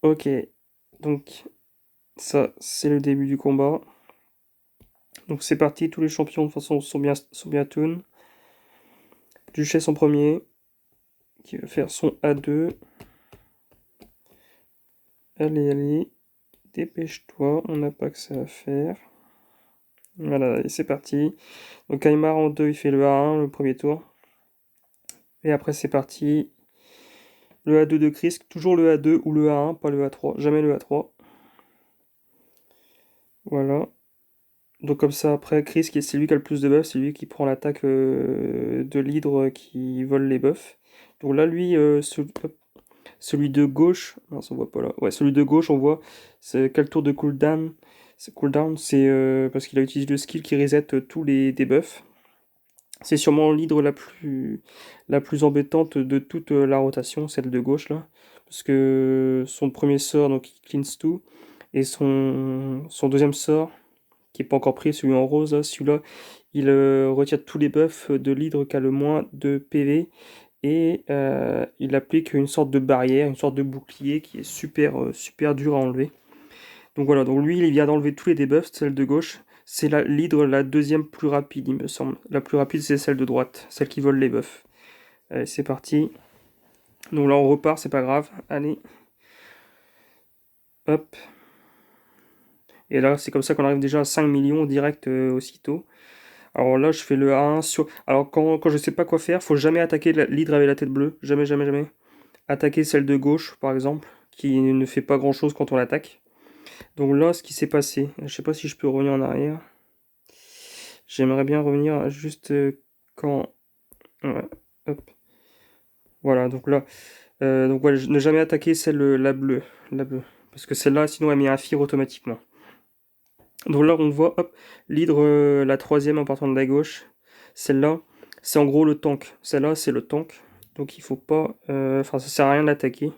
Ok, donc ça c'est le début du combat. Donc c'est parti, tous les champions de toute façon sont bien toon. Duchesse en premier, qui va faire son A2. Allez, allez, dépêche-toi, on n'a pas que ça à faire. Voilà, et c'est parti. Donc Aymar en 2, il fait le A1, le premier tour. Et après c'est parti. Le A2 de Chris, toujours le A2 ou le A1, pas le A3, jamais le A3. Voilà. Donc comme ça après, Chris, c'est lui qui a le plus de buffs, c'est lui qui prend l'attaque de l'hydre qui vole les buffs. Donc là, lui, celui de gauche, non, ça on voit pas là. Ouais, celui de gauche, on voit, c'est quel tour de cooldown. Cooldown, c'est parce qu'il a utilisé le skill qui reset tous les debuffs. C'est sûrement l'hydre la plus embêtante de toute la rotation, celle de gauche là. Parce que son premier sort, donc il cleanse tout. Et son deuxième sort, qui est pas encore pris, celui en rose, là, celui-là, il retire tous les buffs de l'hydre qui a le moins de PV. Et il applique une sorte de barrière, une sorte de bouclier qui est super dur à enlever. Donc voilà, donc lui il vient d'enlever tous les debuffs, celle de gauche. C'est l'hydre la deuxième plus rapide, il me semble. La plus rapide c'est celle de droite, celle qui vole les buffs. Allez, c'est parti. Donc là on repart, c'est pas grave. Allez, hop. Et là c'est comme ça qu'on arrive déjà à 5 millions direct aussitôt. Alors là je fais le A1 sur... Alors quand je sais pas quoi faire, faut jamais attaquer l'hydre avec la tête bleue. Jamais, jamais, jamais. Attaquer celle de gauche par exemple, qui ne fait pas grand chose quand on l'attaque. Donc là ce qui s'est passé, je sais pas si je peux revenir en arrière. J'aimerais bien revenir juste quand... Ouais, hop. Voilà, donc là, donc voilà, ne jamais attaquer celle, la bleue, parce que celle-là, sinon elle met un fire automatiquement. Donc là, on voit, hop, l'hydre, la troisième en partant de la gauche, celle-là, c'est en gros le tank. Celle-là, c'est le tank, donc il faut pas, enfin, ça sert à rien d'attaquer.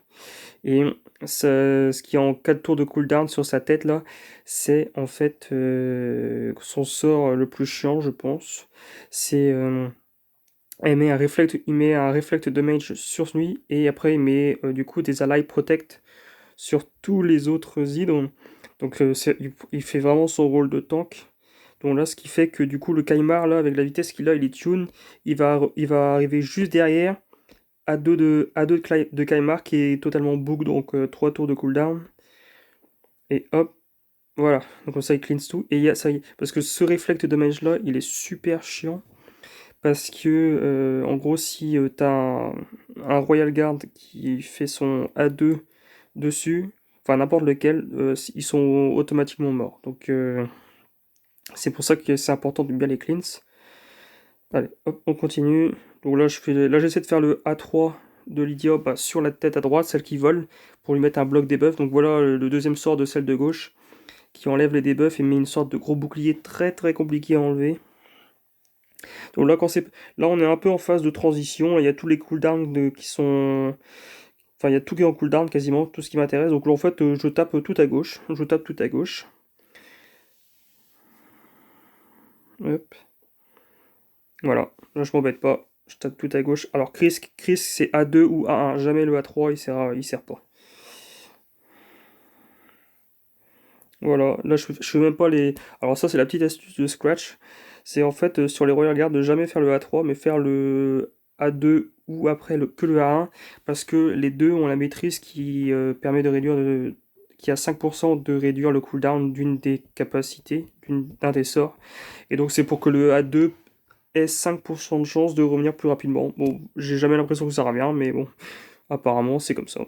Et ce qui est en 4 tours de cooldown sur sa tête là, c'est en fait son sort le plus chiant, je pense. C'est il met un reflect damage sur lui et après il met du coup des ally protect sur tous les autres hydres. Donc il fait vraiment son rôle de tank. Donc là, ce qui fait que du coup le Kaimar là, avec la vitesse qu'il a, il est tune, il va arriver juste derrière à deux de Kaimar qui est totalement book, donc 3 tours de cooldown. Et hop, voilà. Donc comme ça il cleanse tout. Et ça y est. Parce que ce reflect damage là, il est super chiant. Parce que, en gros, si t'as un Royal Guard qui fait son A2 dessus, enfin n'importe lequel, ils sont automatiquement morts. Donc c'est pour ça que c'est important de bien les cleanse. Allez, hop, on continue. Donc là j'essaie de faire le A3 de Lydia bah, sur la tête à droite, celle qui vole, pour lui mettre un bloc debuff. Donc voilà le deuxième sort de celle de gauche, qui enlève les debuffs et met une sorte de gros bouclier très très compliqué à enlever. Donc là, on est un peu en phase de transition. Il y a tous les cooldowns qui sont. Enfin, il y a tout qui est en cooldown quasiment, tout ce qui m'intéresse. Donc là, en fait, je tape tout à gauche. Je tape tout à gauche. Hop. Voilà. Là, je m'embête pas. Je tape tout à gauche. Alors, Chris c'est A2 ou A1. Jamais le A3, il sert pas. Voilà. Là, je fais même pas les. Alors, ça, c'est la petite astuce de Scratch. C'est en fait sur les Royal Guard de jamais faire le A3, mais faire le A2 ou après que le A1, parce que les deux ont la maîtrise qui permet de réduire qui a 5% de réduire le cooldown d'une des capacités, d'un des sorts. Et donc c'est pour que le A2 ait 5% de chance de revenir plus rapidement. Bon, j'ai jamais l'impression que ça revient, mais bon, apparemment c'est comme ça.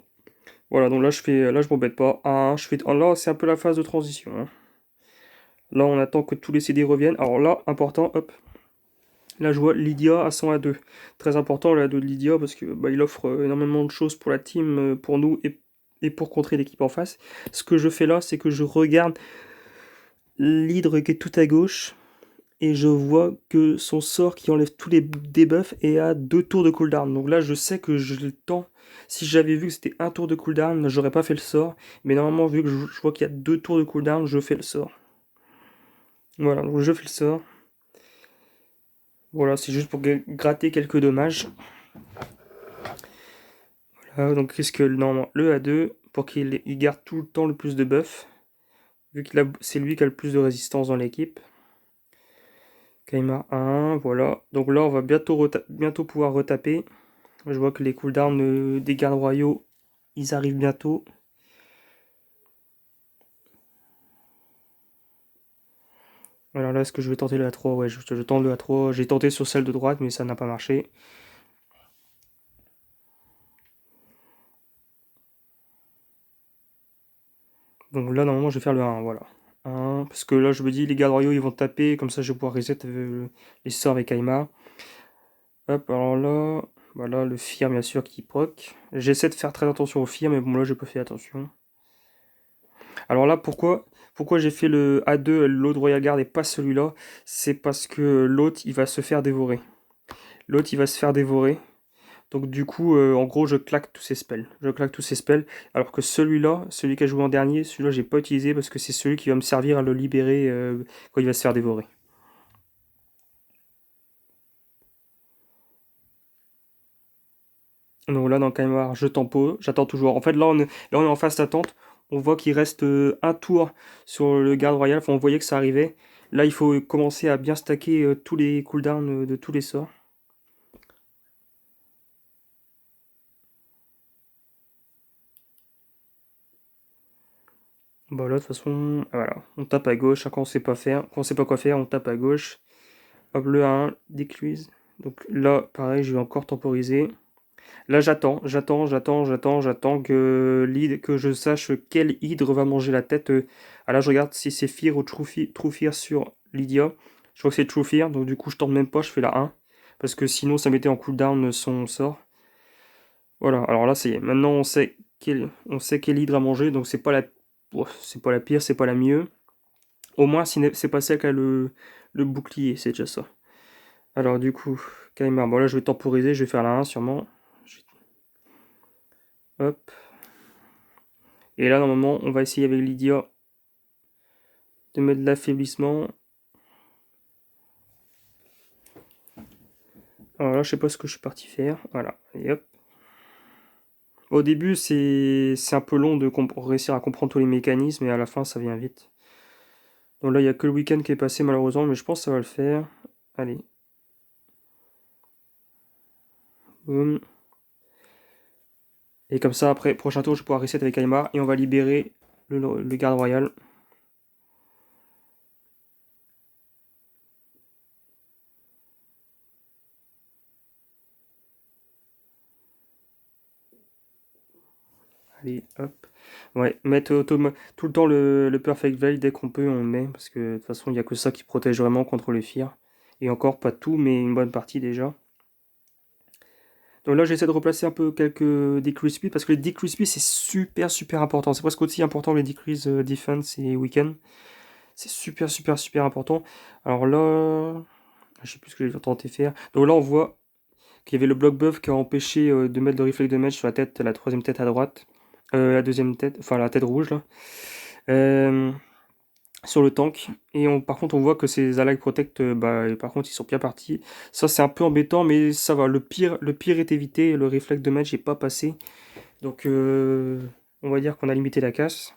Voilà, donc là je m'embête pas. A1, là c'est un peu la phase de transition, hein. Là on attend que tous les CD reviennent. Alors là, important, hop, là, je vois Lydia à 100 A2. Très important, le A2 de Lydia, parce que bah, il offre énormément de choses pour la team, pour nous et pour contrer l'équipe en face. Ce que je fais là, c'est que je regarde l'hydre qui est tout à gauche et je vois que son sort qui enlève tous les debuffs est à 2 tours de cooldown. Donc là, je sais que j'ai le temps. Si j'avais vu que c'était un tour de cooldown, j'aurais pas fait le sort. Mais normalement, vu que je vois qu'il y a 2 tours de cooldown, je fais le sort. Voilà, donc je fais le sort. Voilà, c'est juste pour gratter quelques dommages. Donc risque normalement le A2. pour qu'il garde tout le temps le plus de buff, vu que c'est lui qui a le plus de résistance dans l'équipe. Kaimar 1, voilà. Donc là, on va bientôt pouvoir retaper. Je vois que les cooldowns des gardes royaux, ils arrivent bientôt. Alors là, est-ce que je vais tenter le A3? Ouais, je tente le A3. J'ai tenté sur celle de droite, mais ça n'a pas marché. Donc là, normalement, je vais faire le 1, voilà. 1, parce que là, je me dis, les gardes royaux, ils vont taper, comme ça, je vais pouvoir reset les sorts avec Kaima. Hop, alors là, voilà, le Fear, bien sûr, qui proc. J'essaie de faire très attention au Fear, mais bon, là, j'ai pas fait attention. Alors là, pourquoi j'ai fait le A2, l'autre Royal Guard, et pas celui-là? C'est parce que l'autre, il va se faire dévorer. L'autre, il va se faire dévorer. Donc du coup, en gros, je claque tous ses spells. Je claque tous ses spells. Alors que celui-là, celui qui a joué en dernier, celui-là, j'ai pas utilisé parce que c'est celui qui va me servir à le libérer quand il va se faire dévorer. Donc là, dans Kaimar, je tempo, j'attends toujours. En fait, là, on est en phase d'attente. On voit qu'il reste un tour sur le garde royal. Enfin, on voyait que ça arrivait. Là, il faut commencer à bien stacker tous les cooldowns de tous les sorts. Bah là, de toute façon, voilà, on tape à gauche. Quand on sait pas faire, quand on sait pas quoi faire, on tape à gauche. Hop, le 1, décluise. Donc là, pareil, je vais encore temporiser. Là, j'attends que je sache quel hydre va manger la tête. Ah là, je regarde si c'est Fear ou True Fear sur Lydia. Je crois que c'est True Fear, donc du coup, je tente même pas, je fais la 1. Parce que sinon, ça mettait en cooldown son sort. Voilà, alors là, ça y est. Maintenant, on sait quel hydre a mangé, donc c'est pas la pire, c'est pas la mieux. Au moins, c'est pas celle qui a le bouclier, c'est déjà ça. Alors du coup, Kaimar, bon là je vais temporiser, je vais faire la 1 sûrement. Hop. Et là normalement on va essayer avec Lydia de mettre de l'affaiblissement. Alors là je sais pas ce que je suis parti faire. Voilà. Et hop. Au début c'est un peu long de réussir à comprendre tous les mécanismes et à la fin ça vient vite. Donc là il n'y a que le week-end qui est passé malheureusement mais je pense que ça va le faire. Allez. Boum. Et comme ça après prochain tour je vais pouvoir reset avec Kaimar et on va libérer le garde royal. Allez, hop. Ouais, mettre tout le temps le Perfect Veil dès qu'on peut, on le met. Parce que de toute façon, il n'y a que ça qui protège vraiment contre les fears. Et encore, pas tout, mais une bonne partie déjà. Donc là, j'essaie de replacer un peu quelques decrease speed. Parce que les decrease speed, c'est super super important. C'est presque aussi important que les decrease defense et weekend. C'est super super super important. Alors là, je sais plus ce que j'ai tenté de faire. Donc là, on voit qu'il y avait le block buff qui a empêché de mettre le reflect damage sur la tête, la troisième tête à droite. La deuxième tête, enfin la tête rouge là. Euh, sur le tank. Et par contre, on voit que ces Allied Protect, par contre, ils sont bien partis. Ça, c'est un peu embêtant, mais ça va. Le pire est évité. Le réflexe de match n'est pas passé. Donc, on va dire qu'on a limité la casse.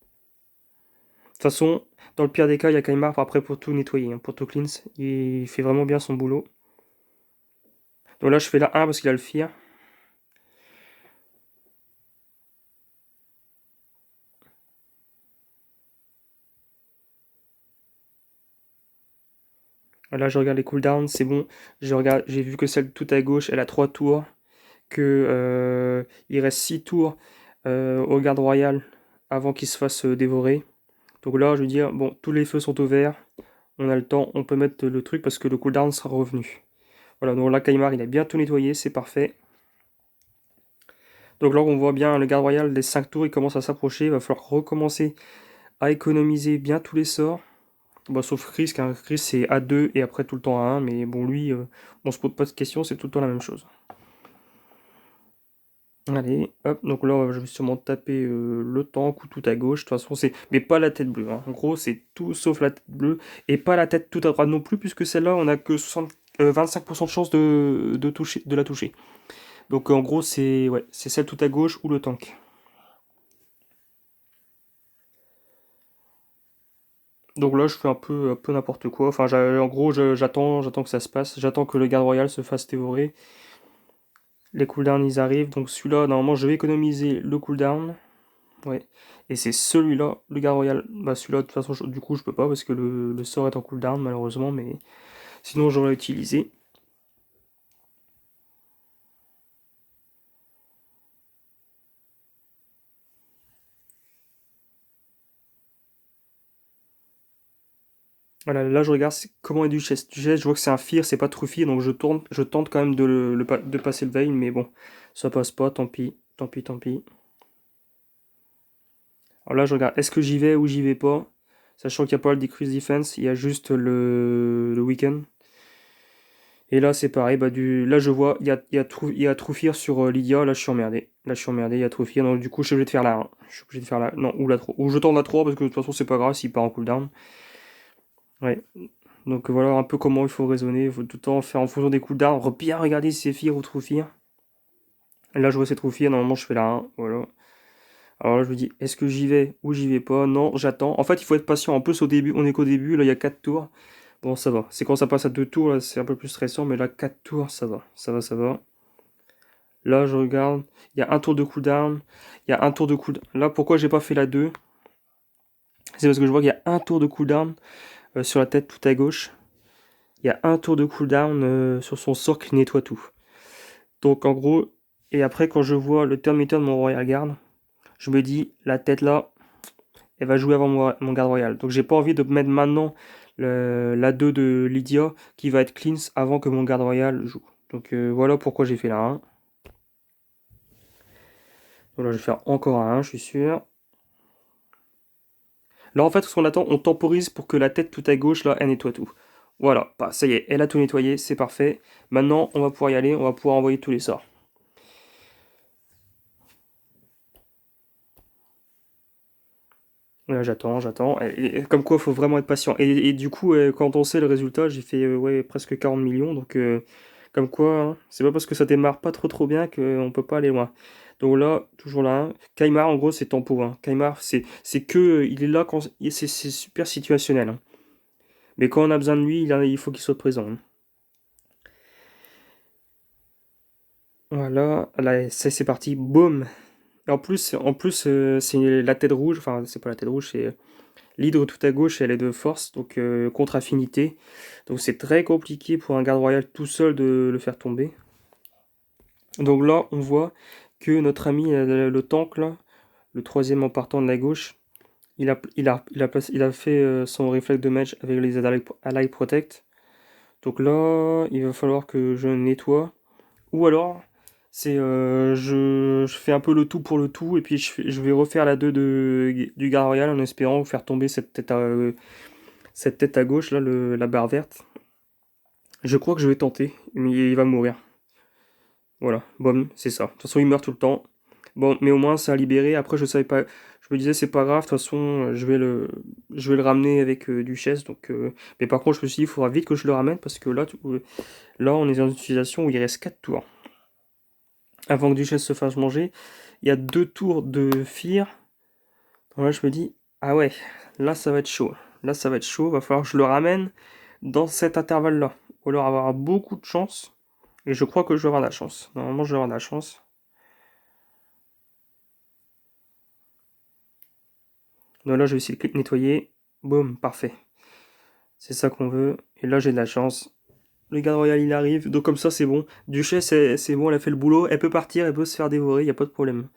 De toute façon, dans le pire des cas, il y a Kaimar après pour tout nettoyer, hein, pour tout cleanse. Il fait vraiment bien son boulot. Donc là, je fais la 1 parce qu'il a le fear. Là, je regarde les cooldowns, c'est bon. J'ai vu que celle tout à gauche, elle a 3 tours. Que il reste 6 tours au garde royal avant qu'il se fasse dévorer. Donc là, je veux dire, bon, tous les feux sont ouverts. On a le temps, on peut mettre le truc parce que le cooldown sera revenu. Voilà, donc là, Kaimar, il a bien tout nettoyé, c'est parfait. Donc là, on voit bien le garde royal des 5 tours, il commence à s'approcher. Il va falloir recommencer à économiser bien tous les sorts. Bon, sauf Chris, car Chris c'est A2 et après tout le temps A1, mais bon, lui, on se pose pas de questions, c'est tout le temps la même chose. Allez, hop, donc là je vais sûrement taper le tank ou tout à gauche, de toute façon c'est... Mais pas la tête bleue, hein. En gros c'est tout sauf la tête bleue, et pas la tête tout à droite non plus, puisque celle-là on a que 25% de chance de la toucher. Donc en gros c'est ouais, c'est celle tout à gauche ou le tank. Donc là, je fais un peu n'importe quoi. Enfin, en gros, j'attends que ça se passe. J'attends que le garde royal se fasse dévorer. Les cooldowns, ils arrivent. Donc celui-là, normalement, je vais économiser le cooldown. Ouais. Et c'est celui-là, le garde royal. Bah celui-là, de toute façon, du coup, je peux pas parce que le sort est en cooldown, malheureusement. Mais sinon, j'aurais utilisé. Voilà, là, je regarde comment est Duchesse. Duchesse, je vois que c'est un fear, c'est pas Truffy. Donc je tente quand même de passer le veil. Mais bon, ça passe pas, tant pis. Tant pis, tant pis. Alors là, je regarde, est-ce que j'y vais ou j'y vais pas? Sachant qu'il n'y a pas le decrease defense, il y a juste le weekend. Et là, c'est pareil, là, je vois, il y a Trouffir sur Lydia, là, je suis emmerdé. Là, je suis emmerdé, il y a Trouffir, donc du coup, je suis obligé de faire la 1. Je suis obligé de faire la... Non, ou la 3. Ou je tente la 3, parce que de toute façon, c'est pas grave s'il part en cooldown. Ouais. Donc voilà un peu comment il faut raisonner. Il faut tout le temps faire en fonction des cooldowns. Bien regarder si c'est Fear ou Trouffir. Là, je vois c'est Trouffir, normalement, je fais la 1. Voilà. Alors là, je me dis, est-ce que j'y vais ou j'y vais pas? Non, j'attends. En fait, il faut être patient. En plus, au début, on est qu'au début, là, il y a 4 tours. Bon, ça va. C'est quand ça passe à 2 tours, là, c'est un peu plus stressant, mais là, 4 tours, ça va. Ça va, ça va. Là, je regarde. Il y a un tour de cooldown. Il y a un tour de cooldown. Là, pourquoi j'ai pas fait la 2? C'est parce que je vois qu'il y a un tour de cooldown sur la tête tout à gauche. Il y a un tour de cooldown sur son sort qui nettoie tout. Donc, en gros, et après, quand je vois le turn meter de mon Royal Guard, je me dis, la tête là, elle va jouer avant mon garde royal. Donc j'ai pas envie de mettre maintenant la 2 de Lydia qui va être cleanse avant que mon garde royal joue. Donc voilà pourquoi j'ai fait la 1. Donc là je vais faire encore un 1, je suis sûr. Là en fait ce qu'on attend, on temporise pour que la tête tout à gauche là elle nettoie tout. Voilà, bah, ça y est, elle a tout nettoyé, c'est parfait. Maintenant on va pouvoir y aller, on va pouvoir envoyer tous les sorts. Là j'attends. Et comme quoi, il faut vraiment être patient. Et du coup, quand on sait le résultat, j'ai fait ouais, presque 40 millions. Donc, comme quoi, hein, c'est pas parce que ça démarre pas trop bien qu'on peut pas aller loin. Donc là, toujours là. Kaimar, en gros, c'est tempo. Hein. Kaimar, c'est que il est là quand c'est super situationnel. Hein. Mais quand on a besoin de lui, il faut qu'il soit présent. Hein. Voilà, là, ça c'est parti. Boum. Et en plus, c'est la tête rouge. Enfin, c'est pas la tête rouge, c'est l'hydre tout à gauche, elle est de force, donc contre affinité. Donc c'est très compliqué pour un garde royal tout seul de le faire tomber. Donc là, on voit que notre ami, le tank, là, le troisième en partant de la gauche, il a fait son réflexe de match avec les Ally Protect. Donc là, il va falloir que je nettoie. Ou alors, je fais un peu le tout pour le tout, et puis je vais refaire la 2 du garde royal en espérant faire tomber cette tête à gauche, là, la barre verte. Je crois que je vais tenter, mais il va mourir. Voilà, bon, c'est ça. De toute façon, il meurt tout le temps. Bon, mais au moins, ça a libéré. Après, je savais pas. Je me disais, c'est pas grave. De toute façon, je vais le ramener avec Duchesse. Donc, mais par contre, je me suis dit, il faudra vite que je le ramène parce que là, on est dans une situation où il reste 4 tours. Avant que Duchesse se fasse manger, il y a 2 tours de Fear. Donc là, je me dis, ah ouais, là, ça va être chaud. Là, ça va être chaud. Va falloir que je le ramène dans cet intervalle-là. Ou alors avoir beaucoup de chance. Et je crois que je vais avoir de la chance. Normalement, je vais avoir de la chance. Donc là, je vais essayer de nettoyer. Boum, parfait. C'est ça qu'on veut. Et là, j'ai de la chance. Le garde royal, il arrive. Donc comme ça, c'est bon. Duchesse, c'est bon, elle a fait le boulot. Elle peut partir, elle peut se faire dévorer, il n'y a pas de problème.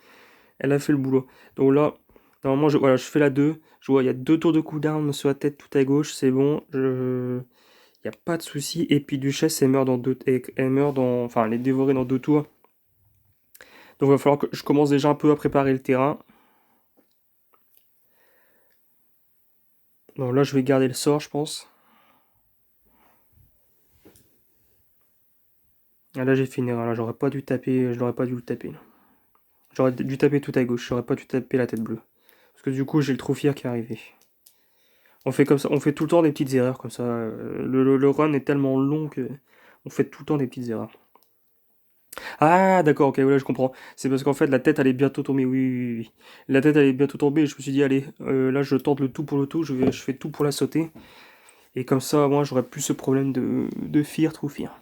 Elle a fait le boulot. Donc là, normalement, voilà, je fais la 2. Je vois, il y a 2 tours de cooldown sur la tête tout à gauche. C'est bon. Il n'y a pas de souci. Et puis Duchesse, elle meurt dans deux... Elle meurt dans... Enfin, elle est dévorée dans 2 tours. Donc il va falloir que je commence déjà un peu à préparer le terrain. Donc là, je vais garder le sort, je pense. Ah, là, j'ai fait une erreur. Là, j'aurais pas dû taper. Je n'aurais pas dû le taper. Là. J'aurais dû taper tout à gauche. J'aurais pas dû taper la tête bleue. Parce que du coup, j'ai le Trophia qui est arrivé. On fait comme ça. On fait tout le temps des petites erreurs comme ça. Le run est tellement long que on fait tout le temps des petites erreurs. Ah, d'accord, ok, voilà, je comprends. C'est parce qu'en fait, la tête allait bientôt tomber. Oui, oui, oui, oui. La tête allait bientôt tomber et je me suis dit, allez, là, je tente le tout pour le tout. Je fais tout pour la sauter. Et comme ça, moi, j'aurais plus ce problème de fear, true fear.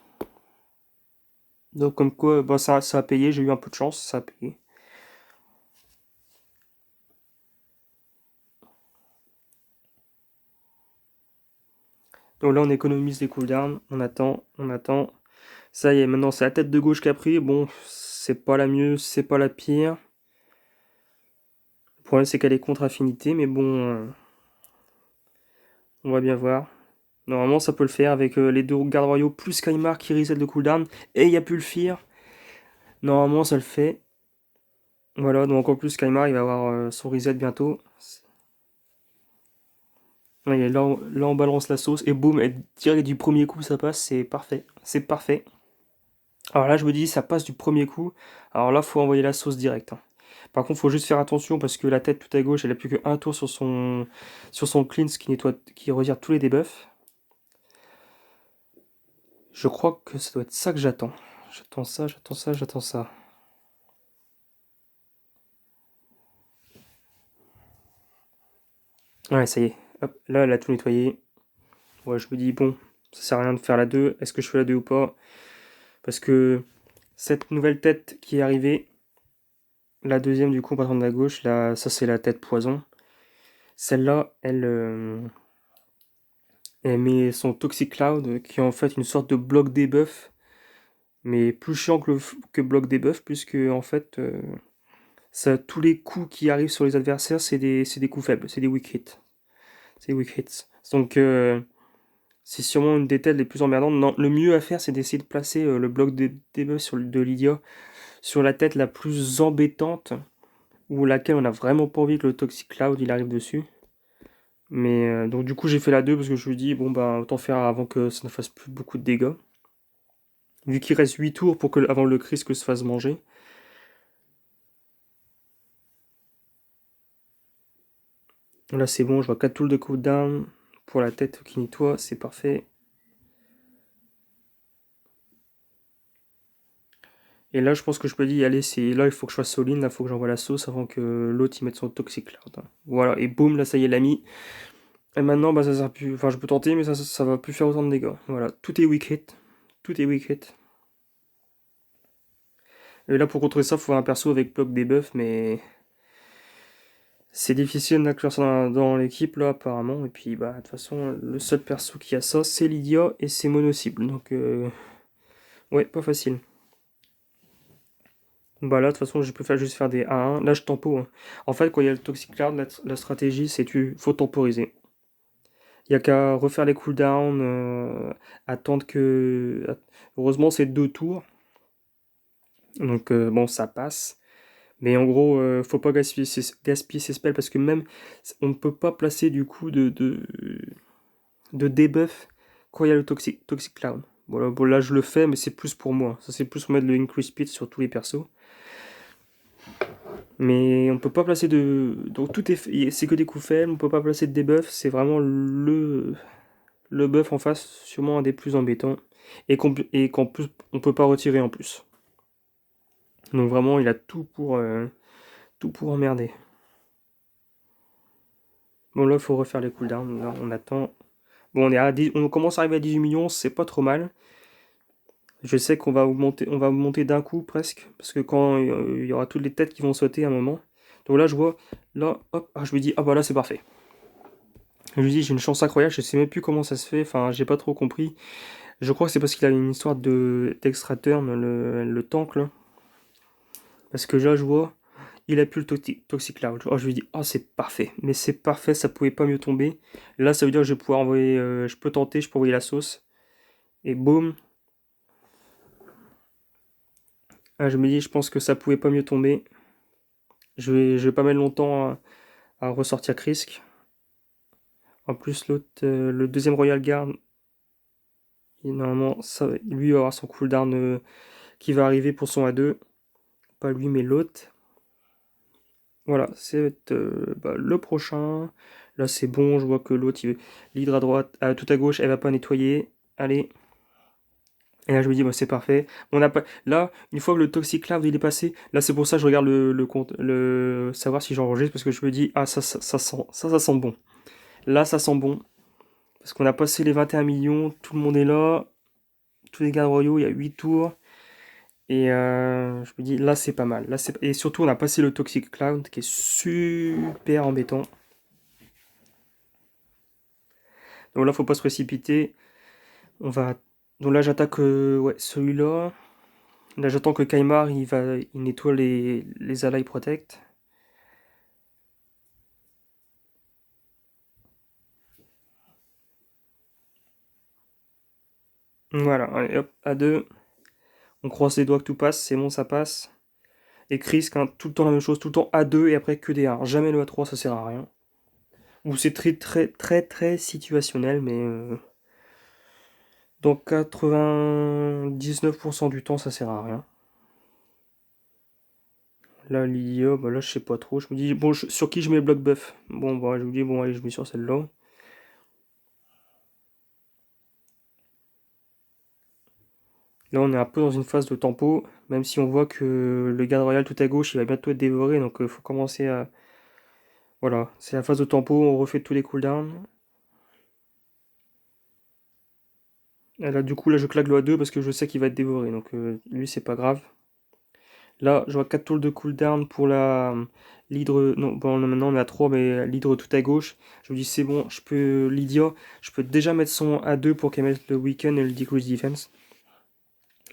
Donc, comme quoi, bah, ça a payé. J'ai eu un peu de chance, ça a payé. Donc là, on économise les cooldowns. On attend, on attend. Ça y est, maintenant, c'est la tête de gauche qui a pris. Bon, c'est pas la mieux, c'est pas la pire. Le problème, c'est qu'elle est contre affinité, mais bon, on va bien voir. Normalement, ça peut le faire avec les deux gardes royaux plus Kymar qui reset le cooldown. Et il n'y a plus le fear. Normalement, ça le fait. Voilà, donc en plus, Kymar, il va avoir son reset bientôt. Là, on balance la sauce et boum, et direct du premier coup, ça passe. C'est parfait. C'est parfait. Alors là, je me dis, ça passe du premier coup. Alors là, faut envoyer la sauce direct, hein. Par contre, faut juste faire attention parce que la tête tout à gauche, elle a plus qu'un tour sur son cleanse qui nettoie, qui retire tous les debuffs. Je crois que ça doit être ça que j'attends. J'attends ça, j'attends ça, j'attends ça. Ouais, ça y est. Hop, là, elle a tout nettoyé. Ouais, je me dis, bon, ça sert à rien de faire la 2. Est-ce que je fais la 2 ou pas? Parce que cette nouvelle tête qui est arrivée, la deuxième du coup, patron de la gauche, là, ça c'est la tête poison. Celle-là, elle met son Toxic Cloud, qui est en fait une sorte de bloc debuff, mais plus chiant que bloc debuff, puisque en fait, ça, tous les coups qui arrivent sur les adversaires, c'est des coups faibles, c'est des weak hits. C'est weak hits. Donc, c'est sûrement une des têtes les plus emmerdantes. Non, le mieux à faire, c'est d'essayer de placer le bloc de debuff de Lydia sur la tête la plus embêtante, ou laquelle on a vraiment pas envie que le Toxic Cloud il arrive dessus. Mais donc du coup j'ai fait la 2 parce que je me dis bon bah autant faire avant que ça ne fasse plus beaucoup de dégâts. Vu qu'il reste 8 tours pour que avant le Krisk se fasse manger. Là c'est bon, je vois 4 tours de cooldown pour la tête qui nettoie, c'est parfait. Et là je pense que je peux dire allez c'est là il faut que je fasse all-in, là il faut que j'envoie la sauce avant que l'autre y mette son Toxic Cloud, hein. Voilà, et boum, là ça y est l'a mis. Et maintenant bah ça sert plus. Enfin je peux tenter mais ça va plus faire autant de dégâts. Voilà, tout est weak hit. Tout est weak hit. Et là, pour contrer ça, il faut un perso avec bloc debuff, mais c'est difficile d'inclure ça dans l'équipe, là, apparemment. Et puis, bah, de toute façon, le seul perso qui a ça, c'est Lydia et c'est mono-cible. Donc, ouais, pas facile. Bah là, de toute façon, je peux juste faire des 1-1. Là, je tempo, hein. En fait, quand il y a le Toxic Cloud, la stratégie, c'est tu faut temporiser. Il y a qu'à refaire les cooldowns, attendre que... Heureusement, c'est 2 tours. Donc, bon, ça passe. Mais en gros, faut pas gaspiller ses spells parce que même on ne peut pas placer du coup de debuff quand il y a le Toxic Cloud. Voilà, bon là je le fais, mais c'est plus pour moi. Ça c'est plus pour mettre le increase speed sur tous les persos. Mais on peut pas placer de. Donc tout est. C'est que des coups faibles, on peut pas placer de debuff. C'est vraiment le buff en face, sûrement un des plus embêtants. Et qu'en plus, on peut pas retirer en plus. Donc vraiment, il a tout pour emmerder. Bon là, il faut refaire les cooldowns. Là, on attend. Bon, on commence à arriver à 18 millions, c'est pas trop mal. Je sais on va augmenter d'un coup presque, parce que quand il y aura toutes les têtes qui vont sauter à un moment. Donc là, je vois, là, hop, ah, je me dis, ah bah là, c'est parfait. Je me dis, j'ai une chance incroyable, je sais même plus comment ça se fait, enfin, j'ai pas trop compris. Je crois que c'est parce qu'il a une histoire d'extra turn, le tank, là. Parce que là, je vois, il a plus le Toxic Cloud. Oh, je lui dis, oh, c'est parfait. Mais c'est parfait, ça pouvait pas mieux tomber. Là, ça veut dire que je vais pouvoir envoyer, je peux tenter, je peux envoyer la sauce. Et boum. Ah, je me dis, je pense que ça pouvait pas mieux tomber. Je vais pas mettre longtemps à ressortir Krisk. En plus, l'autre, le deuxième Royal Guard, normalement, ça, lui aura son cooldown qui va arriver pour son A2. Pas lui, mais l'autre. Voilà, c'est bah, le prochain. Là, c'est bon, je vois que l'autre, l'hydre à droite, tout à gauche, elle va pas nettoyer. Allez, Et là, je me dis, bah, c'est parfait. On a pas... Là, une fois que le Toxic Cloud il est passé, là, c'est pour ça que je regarde le compte, savoir si j'enregistre, parce que je me dis, ah, ça sent bon. Là, ça sent bon. Parce qu'on a passé les 21 millions, tout le monde est là, tous les gardes royaux, il y a 8 tours. Et je me dis, là, c'est pas mal. Là, et surtout, on a passé le Toxic Cloud, qui est super embêtant. Donc là, faut pas se précipiter. On va... Donc là, j'attaque ouais, celui-là. Là, j'attends que Kaimar il nettoie les Ally Protect. Voilà, allez, hop, à 2. On croise les doigts que tout passe, c'est bon, ça passe. Et Chris, hein, tout le temps la même chose, tout le temps A2 et après que des A. Jamais le A3, ça sert à rien. Ou c'est très, très, très, très situationnel, mais dans 99% du temps, ça sert à rien. Là, l'IA, bah là, je sais pas trop. Je me dis, bon, sur qui je mets le bloc buff? Bon, bah, je me dis, bon, allez, je mets sur celle-là. Là, on est un peu dans une phase de tempo, même si on voit que le garde royal tout à gauche, il va bientôt être dévoré, donc il faut commencer à... Voilà, c'est la phase de tempo, on refait tous les cooldowns. Et là, du coup, là, je claque le A2 parce que je sais qu'il va être dévoré, donc lui, c'est pas grave. Là, je vois 4 tours de cooldown pour la l'hydre. Non, bon, maintenant on est à 3, mais l'hydre tout à gauche. Je me dis, c'est bon, je peux. Lydia, je peux déjà mettre son A2 pour qu'elle mette le weaken et le decrease defense.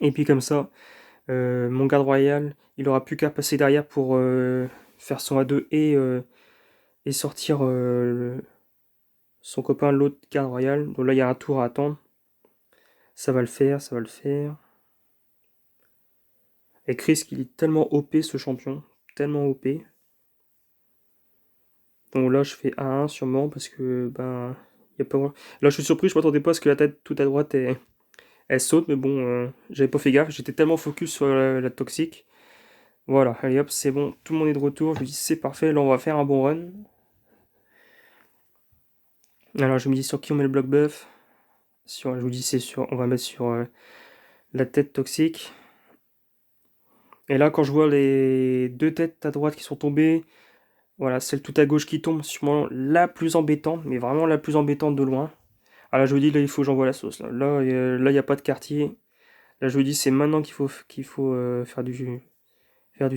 Et puis comme ça, mon garde royal, il aura plus qu'à passer derrière pour faire son A2 et sortir son copain, l'autre garde royal. Donc là, il y a un tour à attendre. Ça va le faire, ça va le faire. Et Chris, il est tellement OP ce champion. Tellement OP. Donc là, je fais A1 sûrement parce que, ben, y a pas... Là, je suis surpris, je m'attendais pas à ce que la tête tout à droite, elle saute, mais bon, j'avais pas fait gaffe. J'étais tellement focus sur la toxique. Voilà, allez hop, c'est bon, tout le monde est de retour. Je me dis, c'est parfait, là, on va faire un bon run. Alors, je me dis sur qui on met le bloc buff. Je vous dis, c'est sûr, on va mettre sur la tête toxique. Et là, quand je vois les deux têtes à droite qui sont tombées, voilà, celle tout à gauche qui tombe, sûrement la plus embêtante, mais vraiment la plus embêtante de loin. Ah là, je vous dis, là, il faut que j'envoie la sauce. Là, il n'y a pas de quartier. Là, je vous dis, c'est maintenant qu'il faut faire du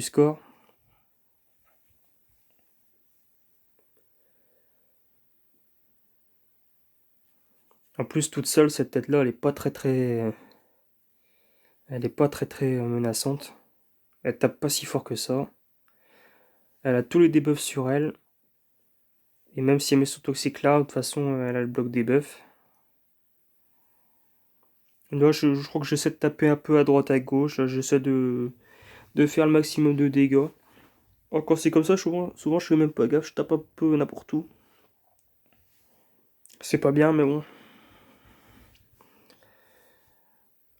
score. En plus, toute seule, cette tête-là, elle est pas très très menaçante. Elle tape pas si fort que ça. Elle a tous les debuffs sur elle. Et même si elle met son Toxic Cloud, de toute façon, elle a le bloc debuff. Là, je crois que j'essaie de taper un peu à droite, à gauche. Là, j'essaie de faire le maximum de dégâts. Oh, quand c'est comme ça, souvent je fais même pas gaffe, je tape un peu n'importe où. C'est pas bien, mais bon.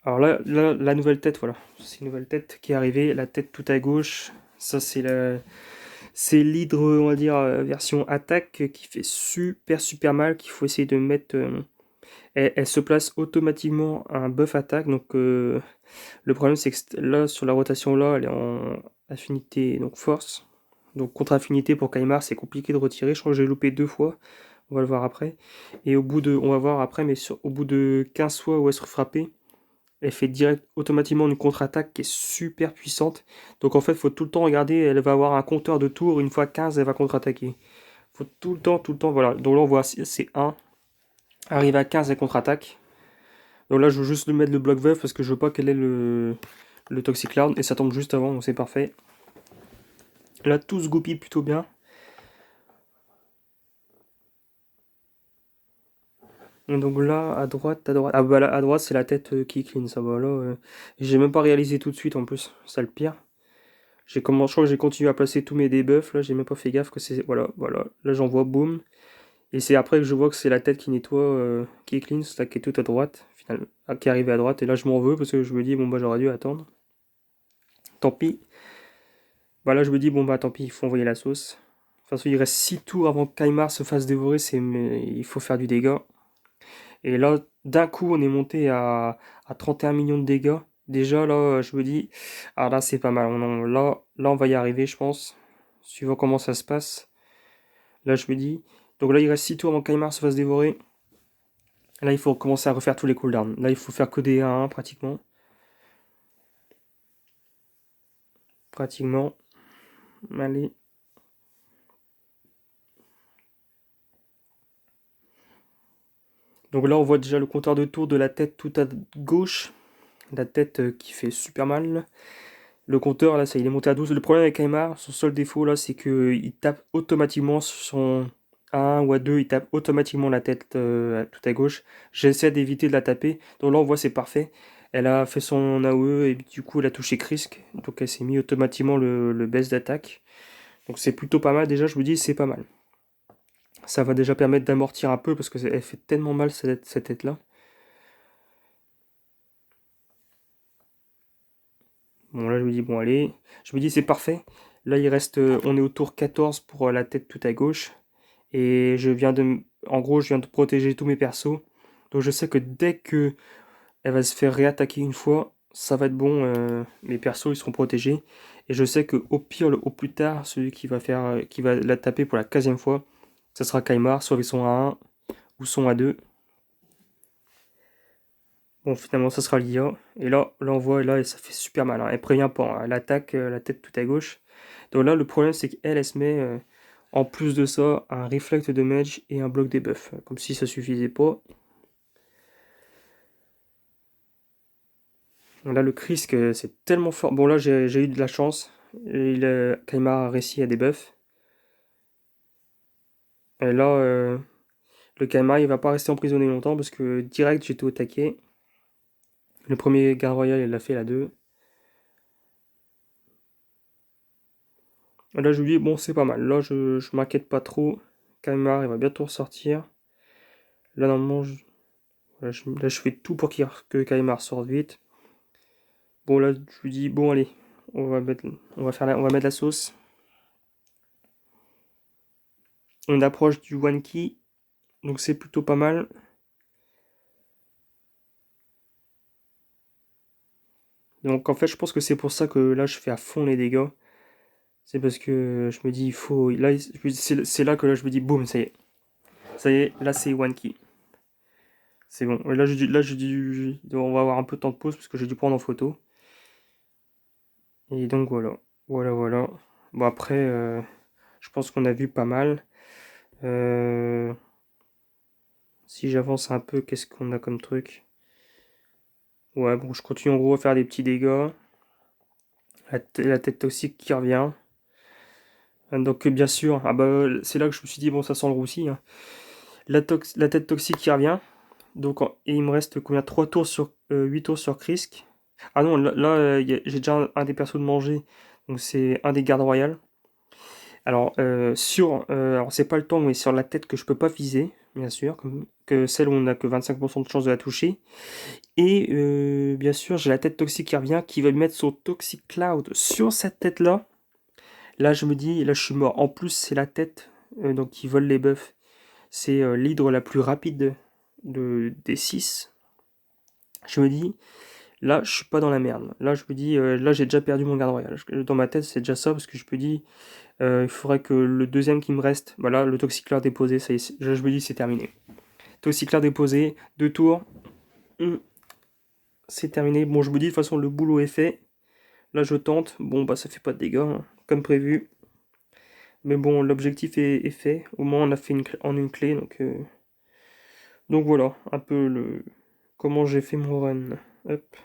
Alors là, la nouvelle tête, voilà. C'est une nouvelle tête qui est arrivée. La tête tout à gauche. Ça, c'est l'hydre, on va dire, version attaque qui fait super mal. Qu'il faut essayer de mettre. Elle se place automatiquement un buff attaque. Donc, le problème, c'est que là, sur la rotation, là, elle est en affinité, donc force. Donc, contre affinité pour Kaimar, c'est compliqué de retirer. Je crois que j'ai loupé 2 fois. On va le voir après. Et on va voir après, mais au bout de 15 fois où elle se frappée, elle fait direct automatiquement une contre-attaque qui est super puissante. Donc en fait, il faut tout le temps regarder, elle va avoir un compteur de tours, une fois 15, elle va contre-attaquer. Faut tout le temps, voilà. Donc là, on voit, c'est 1. Arrive à 15, elle contre-attaque. Donc là, je veux juste lui mettre le bloc veuf parce que je veux pas qu'elle ait le Toxic Cloud. Et ça tombe juste avant, donc c'est parfait. Là, tout se goupille plutôt bien. Et donc là, à droite. Ah bah là, à droite, c'est la tête qui clean, ça va là. J'ai même pas réalisé tout de suite en plus, c'est le pire. Je crois que j'ai continué à placer tous mes debuffs, là j'ai même pas fait gaffe que c'est... Voilà, là j'envoie boum. Et c'est après que je vois que c'est la tête qui nettoie, qui est clean, c'est là qui est tout à droite, finalement, qui est arrivé à droite. Et là je m'en veux parce que je me dis, bon bah j'aurais dû attendre. Tant pis. Bah là je me dis, bon bah tant pis, il faut envoyer la sauce. De toute façon il reste 6 tours avant que Kaimar se fasse dévorer, mais il faut faire du dégât. Et là, D'un coup, on est monté à 31 millions de dégâts. Déjà, là, je me dis, ah là, c'est pas mal. Là, on va y arriver, je pense. Suivant comment ça se passe. Là, je me dis. Donc là, il reste 6 tours avant qu'Aymar se fasse dévorer. Là, il faut commencer à refaire tous les cooldowns. Là, il faut faire que des 1-1 pratiquement. Pratiquement. Allez. Donc là, on voit déjà le compteur de tours de la tête tout à gauche. La tête qui fait super mal. Le compteur, là, ça, il est monté à 12. Le problème avec Aymar, son seul défaut, là, c'est qu'il tape automatiquement sur son à 1 ou à 2, il tape automatiquement la tête tout à gauche. J'essaie d'éviter de la taper. Donc là, on voit, c'est parfait. Elle a fait son AOE et du coup, elle a touché Krisk. Donc elle s'est mis automatiquement le baisse d'attaque. Donc c'est plutôt pas mal. Déjà, je me dis, c'est pas mal. Ça va déjà permettre d'amortir un peu parce que elle fait tellement mal cette tête-là. Bon, là, je me dis, bon, allez. Je me dis, c'est parfait. Là, il reste, on est au tour 14 pour la tête tout à gauche. Et en gros, je viens de protéger tous mes persos. Donc, je sais que dès que elle va se faire réattaquer une fois, ça va être bon. Mes persos, ils seront protégés. Et je sais que au pire, au plus tard, celui qui va la taper pour la 15e fois, ça sera Kaimar. Soit ils sont à 1 ou sont à 2. Bon, finalement, ça sera l'IA. Et là, on voit, là, et ça fait super mal, hein. Elle prévient pas, hein. Elle attaque la tête tout à gauche. Donc là, le problème, c'est qu'elle, elle se met, en plus de ça, un reflect de mage et un bloc debuff. Comme si ça suffisait pas. Là, le Krisk, c'est tellement fort. Bon, là, j'ai eu de la chance. Kaimar a réussi à debuff. Et là, le Kaimar, il va pas rester emprisonné longtemps parce que direct, j'étais au taquet. Le premier garde royal, il l'a fait, la 2. Là, je lui dis, bon, c'est pas mal. Là, je m'inquiète pas trop. Kaimar, il va bientôt ressortir. Là, normalement, là, je fais tout pour que Kaimar sorte vite. Bon, là, je lui dis, bon, allez, on va mettre la sauce. On approche du one key, donc c'est plutôt pas mal. Donc, en fait, je pense que c'est pour ça que là, je fais à fond les dégâts. C'est parce que je me dis, il faut. Là, c'est là que là, je me dis, boum, ça y est. Ça y est, là, c'est one key. C'est bon. Et on va avoir un peu de temps de pause parce que j'ai dû prendre en photo. Et donc, voilà. Voilà, voilà. Bon, après, je pense qu'on a vu pas mal. Euh, Si j'avance un peu, qu'est-ce qu'on a comme truc? Ouais, bon, je continue en gros à faire des petits dégâts. La tête toxique qui revient. Donc, bien sûr, ah bah, c'est là que je me suis dit, bon, ça sent le roussi, hein. La tête toxique qui revient. Donc, et il me reste combien? 3 tours sur 8 tours sur Krisk. Ah non, là, j'ai déjà un des persos de manger. Donc, c'est un des gardes royales. Alors, alors c'est pas le temps, mais sur la tête que je peux pas viser, bien sûr, que celle où on a que 25% de chance de la toucher. Et bien sûr, j'ai la tête toxique qui revient, qui va mettre son Toxic Cloud sur cette tête-là. Là, je me dis, là, je suis mort. En plus, c'est la tête donc qui vole les buffs. C'est l'hydre la plus rapide des 6. Je me dis, là, je suis pas dans la merde. Là, je me dis, là, j'ai déjà perdu mon garde royal. Dans ma tête, c'est déjà ça, parce que je me dis, il faudrait que le deuxième qui me reste, voilà, le Toxiclair déposé, ça y est, je me dis, c'est terminé. Toxiclair déposé, 2 tours, c'est terminé. Bon, je me dis, de toute façon, le boulot est fait. Là, je tente. Bon, bah, ça fait pas de dégâts, hein, comme prévu. Mais bon, l'objectif est fait. Au moins, on a fait en une clé. Donc voilà, un peu comment j'ai fait mon run. Hop.